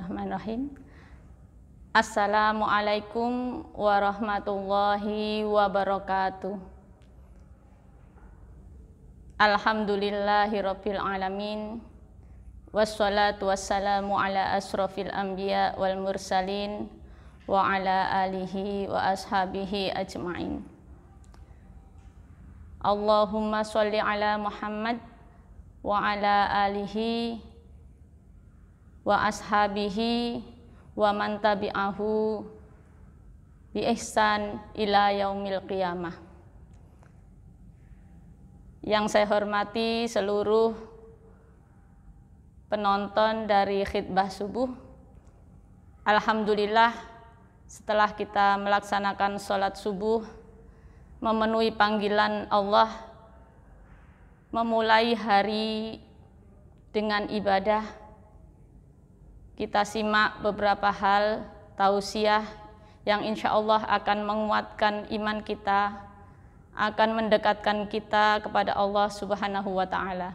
Bismillahirrahmanirrahim. Assalamualaikum warahmatullahi wabarakatuh. Alhamdulillahirabbil alamin. Wassalatu wassalamu ala asrofil anbiya wal mursalin wa ala alihi wa ashabihi ajma'in. Allahumma sholli ala Muhammad wa ala alihi wa ashabihi wa man tabi'ahu bi ihsan ila yaumil qiyamah. Yang saya hormati seluruh penonton dari khitbah subuh. Alhamdulillah, setelah kita melaksanakan sholat subuh, memenuhi panggilan Allah, memulai hari dengan ibadah, kita simak beberapa hal tausiah yang insya Allah akan menguatkan iman kita, akan mendekatkan kita kepada Allah Subhanahu wa Ta'ala.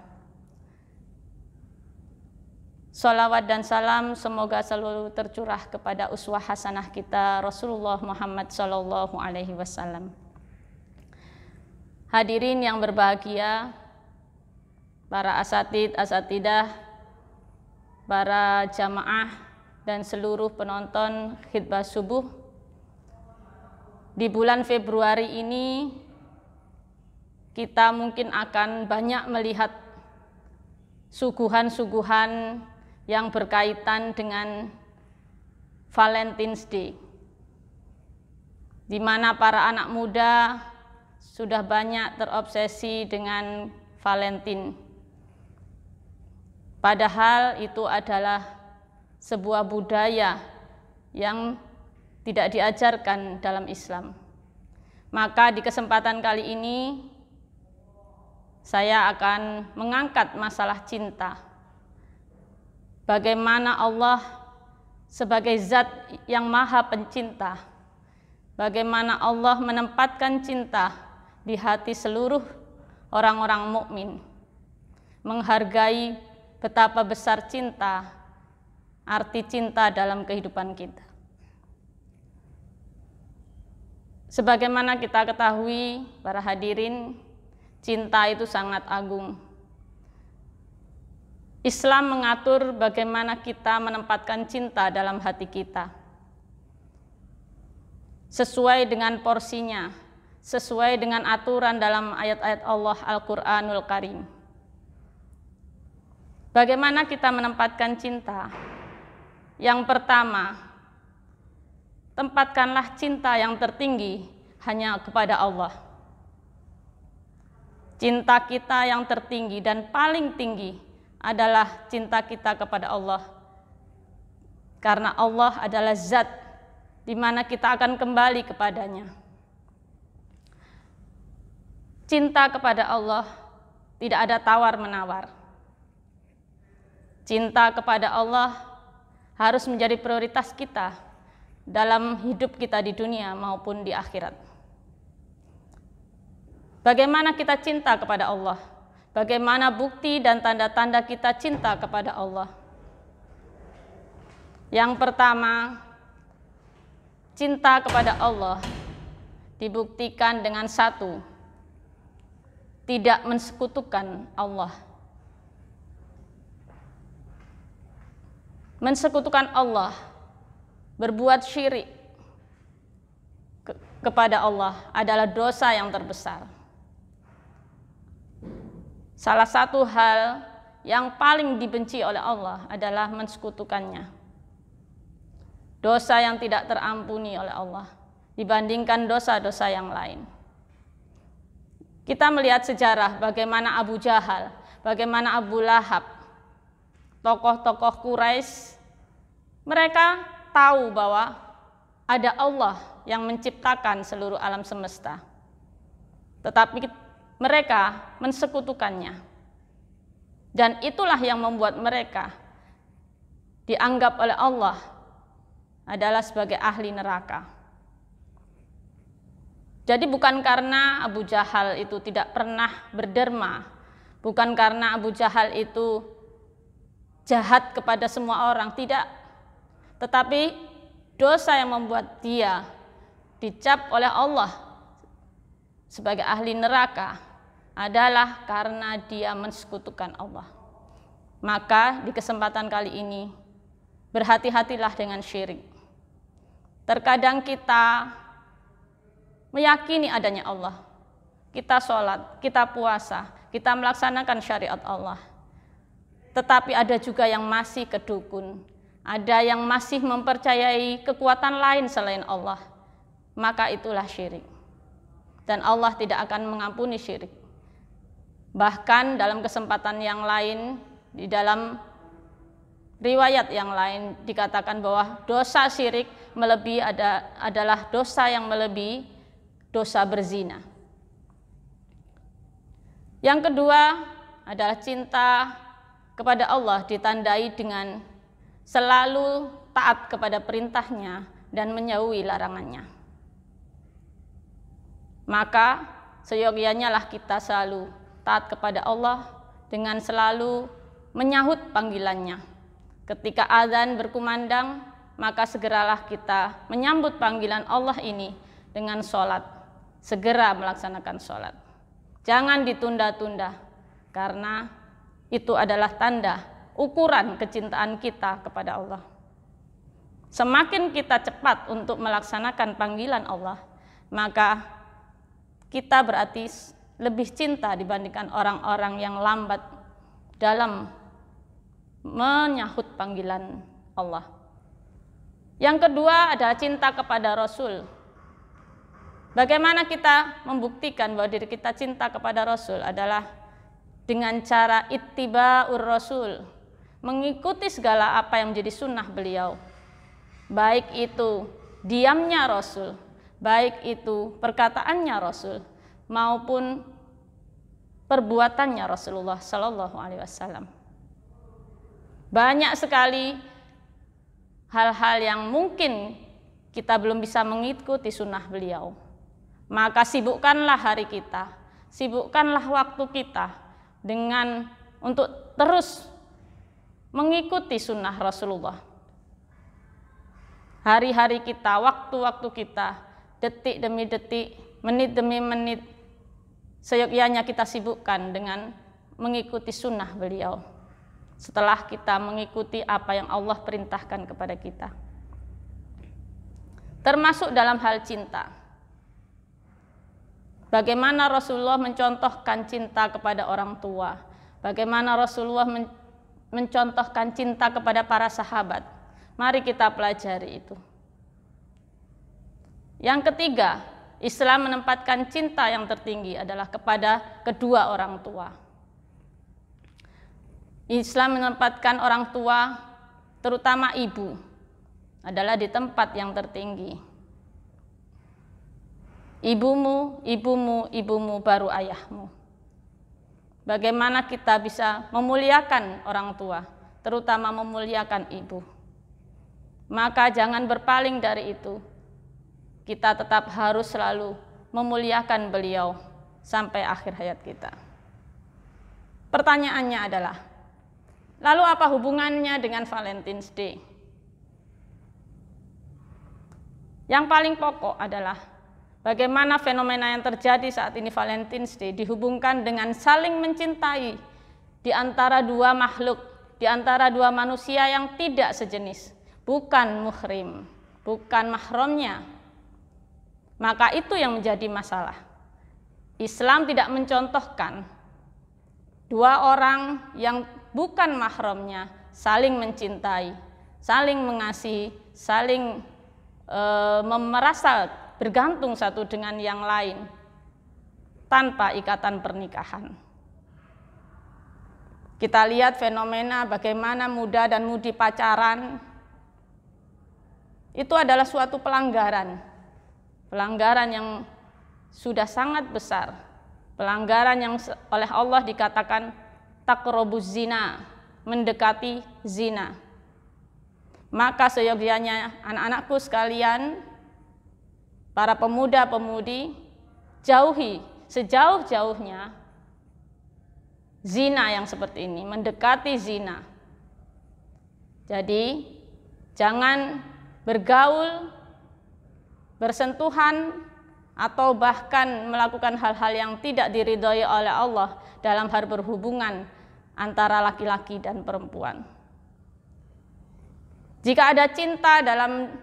Sholawat dan salam semoga selalu tercurah kepada uswah hasanah kita Rasulullah Muhammad Sallallahu Alaihi Wasallam. Hadirin yang berbahagia, para asatid, asatidah, para jamaah dan seluruh penonton khitbah subuh. Di bulan Februari ini kita mungkin akan banyak melihat suguhan-suguhan yang berkaitan dengan Valentine's Day, di mana para anak muda sudah banyak terobsesi dengan Valentine. Padahal itu adalah sebuah budaya yang tidak diajarkan dalam Islam. Maka di kesempatan kali ini saya akan mengangkat masalah cinta. Bagaimana Allah sebagai zat yang maha pencinta, bagaimana Allah menempatkan cinta di hati seluruh orang-orang mukmin, menghargai betapa besar cinta, arti cinta dalam kehidupan kita. Sebagaimana kita ketahui, para hadirin, cinta itu sangat agung. Islam mengatur bagaimana kita menempatkan cinta dalam hati kita, sesuai dengan porsinya, sesuai dengan aturan dalam ayat-ayat Allah Al-Quranul Karim. Bagaimana kita menempatkan cinta? Yang pertama, tempatkanlah cinta yang tertinggi hanya kepada Allah. Cinta kita yang tertinggi dan paling tinggi adalah cinta kita kepada Allah. Karena Allah adalah zat di mana kita akan kembali kepadanya. Cinta kepada Allah tidak ada tawar-menawar. Cinta kepada Allah harus menjadi prioritas kita dalam hidup kita di dunia maupun di akhirat. Bagaimana kita cinta kepada Allah? Bagaimana bukti dan tanda-tanda kita cinta kepada Allah? Yang pertama, cinta kepada Allah dibuktikan dengan satu, tidak mensekutukan Allah. Mensekutukan Allah, berbuat syirik kepada Allah adalah dosa yang terbesar. Salah satu hal yang paling dibenci oleh Allah adalah mensekutukannya. Dosa yang tidak terampuni oleh Allah dibandingkan dosa-dosa yang lain. Kita melihat sejarah bagaimana Abu Jahal, bagaimana Abu Lahab, tokoh-tokoh Quraisy, mereka tahu bahwa ada Allah yang menciptakan seluruh alam semesta. Tetapi mereka mensekutukannya. Dan itulah yang membuat mereka dianggap oleh Allah adalah sebagai ahli neraka. Jadi bukan karena Abu Jahal itu tidak pernah berderma, bukan karena Abu Jahal itu jahat kepada semua orang, tidak. Tetapi dosa yang membuat dia dicap oleh Allah sebagai ahli neraka adalah karena dia mensekutukan Allah. Maka di kesempatan kali ini berhati-hatilah dengan syirik. Terkadang kita meyakini adanya Allah, kita sholat, kita puasa, kita melaksanakan syariat Allah. Tetapi ada juga yang masih kedukun, ada yang masih mempercayai kekuatan lain selain Allah. Maka itulah syirik. Dan Allah tidak akan mengampuni syirik. Bahkan dalam kesempatan yang lain, di dalam riwayat yang lain dikatakan bahwa dosa syirik adalah dosa yang melebihi dosa berzina. Yang kedua adalah cinta kepada Allah ditandai dengan selalu taat kepada perintahnya dan menjauhi larangannya. Maka seyogianya lah kita selalu taat kepada Allah dengan selalu menyahut panggilannya. Ketika azan berkumandang, maka segeralah kita menyambut panggilan Allah ini dengan sholat. Segera melaksanakan sholat. Jangan ditunda-tunda, karena itu adalah tanda ukuran kecintaan kita kepada Allah. Semakin kita cepat untuk melaksanakan panggilan Allah, maka kita berarti lebih cinta dibandingkan orang-orang yang lambat dalam menyahut panggilan Allah. Yang kedua adalah cinta kepada Rasul. Bagaimana kita membuktikan bahwa diri kita cinta kepada Rasul adalah dengan cara ittiba'ur Rasul, mengikuti segala apa yang menjadi sunnah beliau. Baik itu diamnya Rasul, baik itu perkataannya Rasul, maupun perbuatannya Rasulullah Sallallahu Alaihi Wasallam. Banyak sekali hal-hal yang mungkin kita belum bisa mengikuti sunnah beliau. Maka sibukkanlah hari kita, sibukkanlah waktu kita dengan untuk terus mengikuti sunnah Rasulullah. Hari-hari kita, waktu-waktu kita, detik demi detik, menit demi menit, seyogyanya kita sibukkan dengan mengikuti sunnah beliau. Setelah kita mengikuti apa yang Allah perintahkan kepada kita. Termasuk dalam hal cinta. Bagaimana Rasulullah mencontohkan cinta kepada orang tua. Bagaimana Rasulullah mencontohkan cinta kepada para sahabat. Mari kita pelajari itu. Yang ketiga, Islam menempatkan cinta yang tertinggi adalah kepada kedua orang tua. Islam menempatkan orang tua, terutama ibu, adalah di tempat yang tertinggi. Ibumu, ibumu, ibumu baru ayahmu. Bagaimana kita bisa memuliakan orang tua, terutama memuliakan ibu. Maka jangan berpaling dari itu. Kita tetap harus selalu memuliakan beliau sampai akhir hayat kita. Pertanyaannya adalah, lalu apa hubungannya dengan Valentine's Day? Yang paling pokok adalah bagaimana fenomena yang terjadi saat ini Valentine's Day dihubungkan dengan saling mencintai di antara dua makhluk, di antara dua manusia yang tidak sejenis, bukan muhrim, bukan mahramnya. Maka itu yang menjadi masalah. Islam tidak mencontohkan dua orang yang bukan mahramnya saling mencintai, saling mengasihi, saling merasa bergantung satu dengan yang lain tanpa ikatan pernikahan. Kita lihat fenomena bagaimana muda dan mudi pacaran, itu adalah suatu pelanggaran yang sudah sangat besar, pelanggaran yang oleh Allah dikatakan taqrabuz zina, mendekati zina. Maka seyogyanya anak-anakku sekalian, para pemuda-pemudi, jauhi sejauh-jauhnya zina yang seperti ini, mendekati zina. Jadi Jangan bergaul, bersentuhan, atau bahkan melakukan hal-hal yang tidak diridhoi oleh Allah dalam hal berhubungan antara laki-laki dan perempuan. Jika ada cinta dalam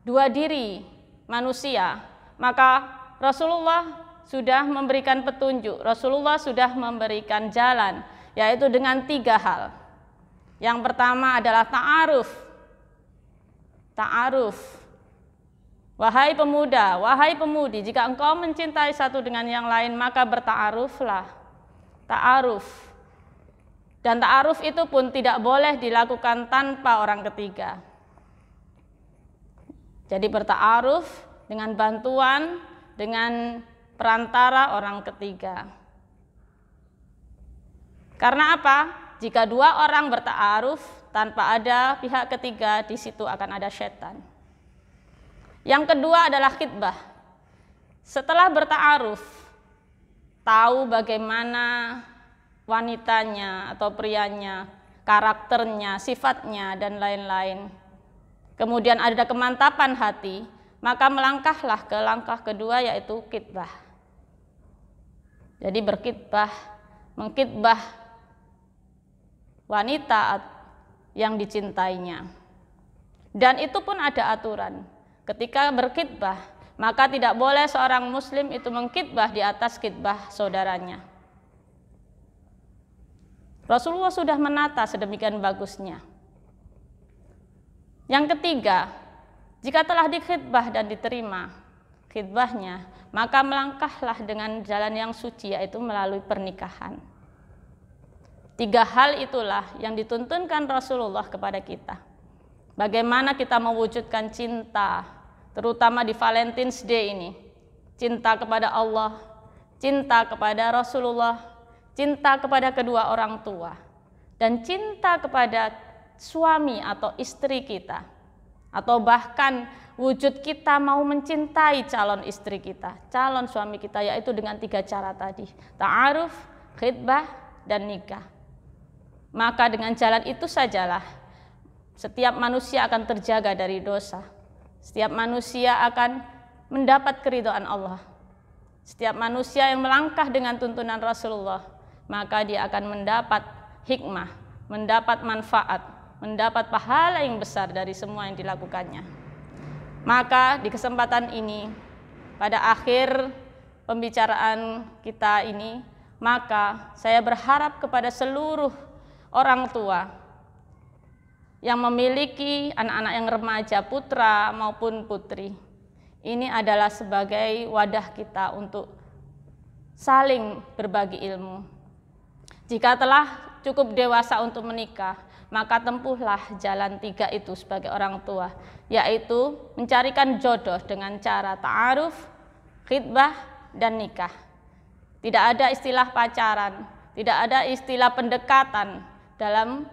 dua diri manusia, maka Rasulullah sudah memberikan petunjuk, Rasulullah sudah memberikan jalan, yaitu dengan 3 hal. Yang pertama adalah ta'aruf. Ta'aruf. Wahai pemuda, wahai pemudi, jika engkau mencintai satu dengan yang lain, maka berta'aruflah. Ta'aruf. Dan ta'aruf itu pun tidak boleh dilakukan tanpa orang ketiga. Jadi berta'aruf dengan bantuan, dengan perantara orang ketiga. Karena apa? Jika 2 orang berta'aruf tanpa ada pihak ketiga, di situ akan ada setan. Yang kedua adalah khitbah. Setelah berta'aruf, tahu bagaimana wanitanya atau prianya, karakternya, sifatnya, dan lain-lain. Kemudian ada kemantapan hati, maka melangkahlah ke langkah kedua, yaitu khitbah. Jadi berkhitbah, mengkhitbah wanita yang dicintainya. Dan itu pun ada aturan. Ketika berkhitbah, maka tidak boleh seorang muslim itu mengkhitbah di atas khitbah saudaranya. Rasulullah sudah menata sedemikian bagusnya. Yang ketiga, jika telah dikhitbah dan diterima khitbahnya, maka melangkahlah dengan jalan yang suci, yaitu melalui pernikahan. 3 hal itulah yang dituntunkan Rasulullah kepada kita. Bagaimana kita mewujudkan cinta, terutama di Valentine's Day ini. Cinta kepada Allah, cinta kepada Rasulullah, cinta kepada kedua orang tua, dan cinta kepada suami atau istri kita. Atau bahkan wujud kita mau mencintai calon istri kita, calon suami kita, yaitu dengan 3 cara tadi. Ta'aruf, khitbah, dan nikah. Maka dengan jalan itu sajalah setiap manusia akan terjaga dari dosa. Setiap manusia akan mendapat keridhaan Allah. Setiap manusia yang melangkah dengan tuntunan Rasulullah, maka dia akan mendapat hikmah, mendapat manfaat, mendapat pahala yang besar dari semua yang dilakukannya. Maka di kesempatan ini, pada akhir pembicaraan kita ini, maka saya berharap kepada seluruh orang tua yang memiliki anak-anak yang remaja, putra maupun putri, ini adalah sebagai wadah kita untuk saling berbagi ilmu. Jika telah cukup dewasa untuk menikah, maka tempuhlah jalan 3 itu sebagai orang tua, yaitu mencarikan jodoh dengan cara ta'aruf, khitbah, dan nikah. Tidak ada istilah pacaran, tidak ada istilah pendekatan dalam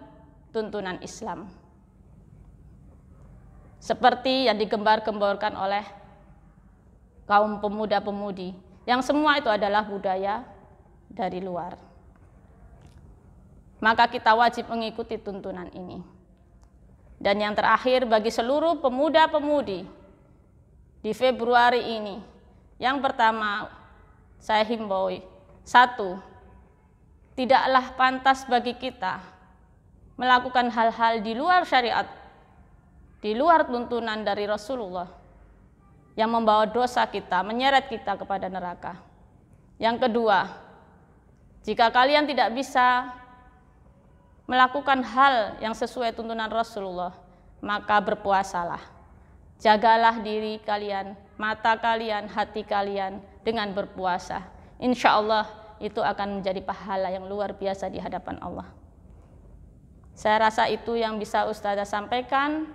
tuntunan Islam. Seperti yang digembar-gemborkan oleh kaum pemuda-pemudi, yang semua itu adalah budaya dari luar. Maka kita wajib mengikuti tuntunan ini. Dan yang terakhir, bagi seluruh pemuda-pemudi di Februari ini, yang pertama saya himbau, 1, tidaklah pantas bagi kita melakukan hal-hal di luar syariat, di luar tuntunan dari Rasulullah, yang membawa dosa kita, menyeret kita kepada neraka. Yang kedua, jika kalian tidak bisa melakukan hal yang sesuai tuntunan Rasulullah, maka berpuasalah. Jagalah diri kalian, mata kalian, hati kalian dengan berpuasa. Insya Allah itu akan menjadi pahala yang luar biasa di hadapan Allah. Saya rasa itu yang bisa Ustazah sampaikan.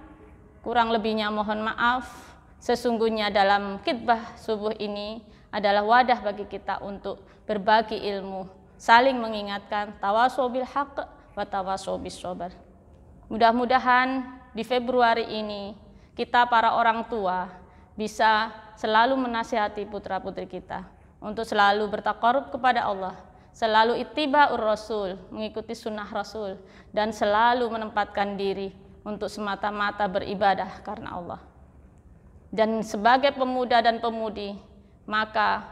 Kurang lebihnya mohon maaf. Sesungguhnya dalam khitbah subuh ini adalah wadah bagi kita untuk berbagi ilmu, saling mengingatkan, tawasau bil haqq wa tawasau bis sabr. Mudah-mudahan di Februari ini kita para orang tua bisa selalu menasihati putra-putri kita untuk selalu bertaqarrub kepada Allah, selalu ittiba'ur Rasul, mengikuti sunnah Rasul, dan selalu menempatkan diri untuk semata-mata beribadah karena Allah. Dan sebagai pemuda dan pemudi, maka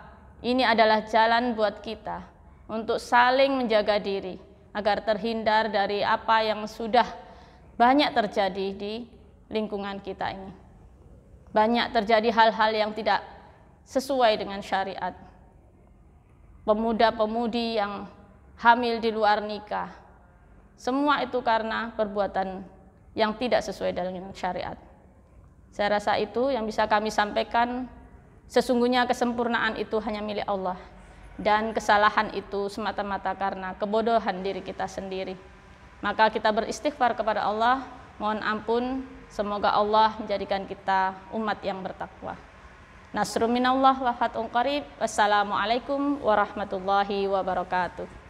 ini adalah jalan buat kita untuk saling menjaga diri agar terhindar dari apa yang sudah banyak terjadi di lingkungan kita ini. Banyak terjadi hal-hal yang tidak sesuai dengan syariat. Pemuda-pemudi yang hamil di luar nikah, semua itu karena perbuatan yang tidak sesuai dengan syariat. Saya rasa itu yang bisa kami sampaikan. Sesungguhnya kesempurnaan itu hanya milik Allah, dan kesalahan itu semata-mata karena kebodohan diri kita sendiri. Maka kita beristighfar kepada Allah, mohon ampun, semoga Allah menjadikan kita umat yang bertakwa. Nasrun minallah wa fathun qarib. Wassalamualaikum warahmatullahi wabarakatuh.